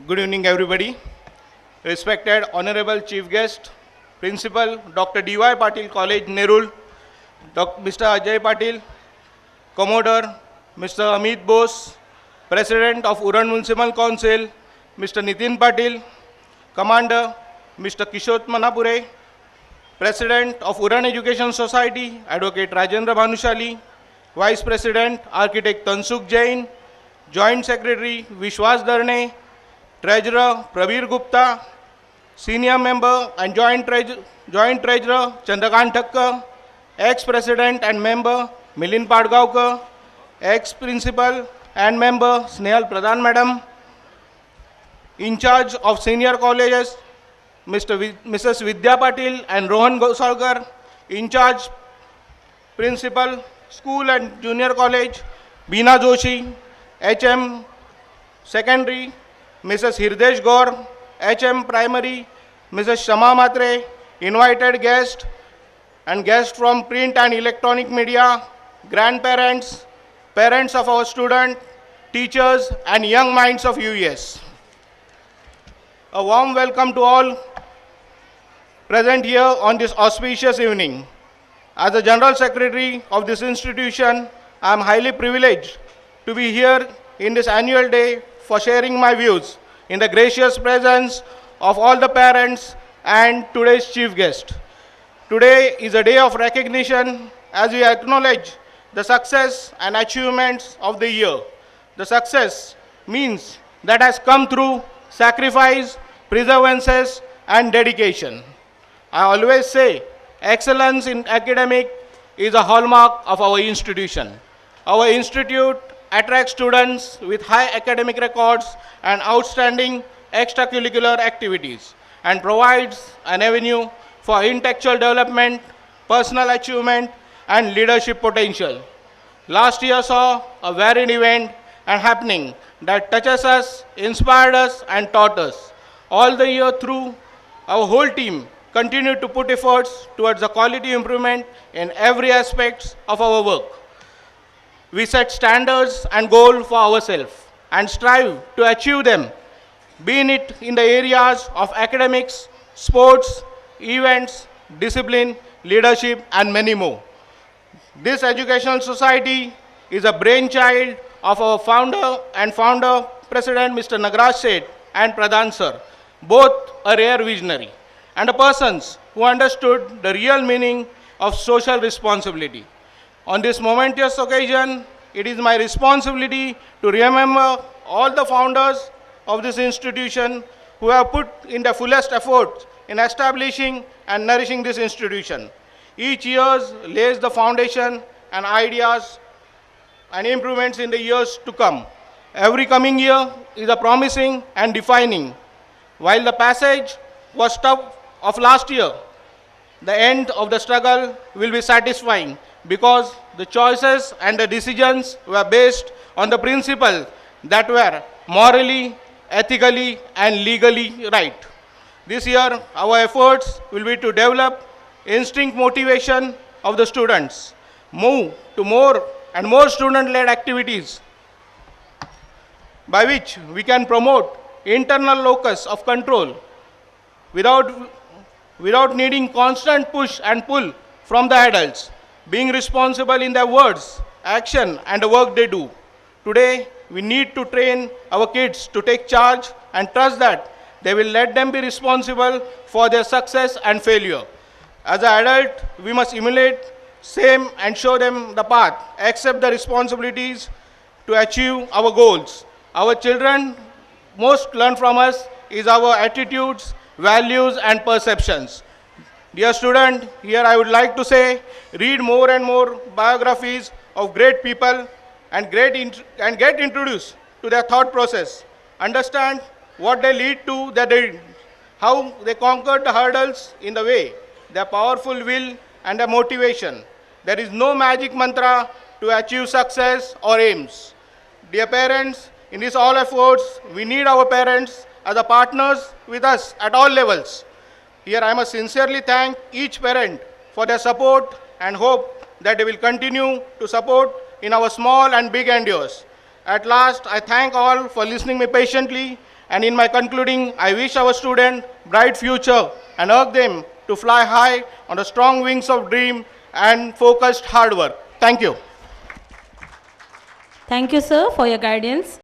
Good evening, everybody. Respected Honorable Chief Guest, Principal Dr. D.Y. Patil College, Nerul, Mr. Ajay Patil, Commodore, Mr. Amit Bose, President of Uran Municipal Council, Mr. Nitin Patil, Commander, Mr. Kishore Manapure, President of Uran Education Society, Advocate Rajendra Bhanushali, Vice President, Architect Tansukh Jain, Joint Secretary Vishwas Darne, Treasurer Prabir Gupta, Senior Member and Joint Treasurer Chandrakant Thakkar, Ex-President and Member Milind Padgaonkar, Ex-Principal and Member Snehal Pradhan Madam, in charge of Senior Colleges Mrs. Vidya Patil and Rohan Gosalkar, in charge Principal School and Junior College Beena Joshi, HM Secondary Mrs. Hirdesh Gaur, HM Primary Mrs. Shama Matre, invited guests and guests from print and electronic media, grandparents, parents of our students, teachers and young minds of UES. A warm welcome to all present here on this auspicious evening. As the General Secretary of this institution, I am highly privileged to be here in this annual day for sharing my views in the gracious presence of all the parents and today's chief guest. Today is a day of recognition as we acknowledge the success and achievements of the year. The success means that has come through sacrifice, perseverance, and dedication. I always say excellence in academic is a hallmark of our institution. Our institute attracts students with high academic records and outstanding extracurricular activities and provides an avenue for intellectual development, personal achievement, and leadership potential. Last year saw a varied event and happening that touches us, inspired us, and taught us. All the year through, our whole team continued to put efforts towards the quality improvement in every aspect of our work. We set standards and goals for ourselves and strive to achieve them, be it in the areas of academics, sports, events, discipline, leadership, and many more. This educational society is a brainchild of our founder President Mr. Nagraj Seth and Pradhan Sir, both a rare visionary and a persons who understood the real meaning of social responsibility. On this momentous occasion, it is my responsibility to remember all the founders of this institution who have put in the fullest effort in establishing and nourishing this institution. Each year lays the foundation and ideas and improvements in the years to come. Every coming year is a promising and defining. While the passage was tough of last year, the end of the struggle will be satisfying because the choices and the decisions were based on the principle that were morally, ethically, and legally right. This year, our efforts will be to develop instinct motivation of the students, move to more and more student-led activities by which we can promote internal locus of control without needing constant push and pull from the adults, being responsible in their words, action, and the work they do. Today, we need to train our kids to take charge and trust that they will let them be responsible for their success and failure. As an adult, we must emulate same and show them the path, accept the responsibilities to achieve our goals. Our children most learn from us is our attitudes, values, and perceptions. Dear student, here I would like to say, read more and more biographies of great people and get introduced to their thought process. Understand what they lead to, how they conquered the hurdles in the way, their powerful will and their motivation. There is no magic mantra to achieve success or aims. Dear parents, in these all efforts, we need our parents as a partners with us at all levels. Here I must sincerely thank each parent for their support and hope that they will continue to support in our small and big endeavors. At last, I thank all for listening me patiently And in my concluding, I wish our students bright future and urge them to fly high on the strong wings of dream and focused hard work. Thank you. Thank you, sir, for your guidance.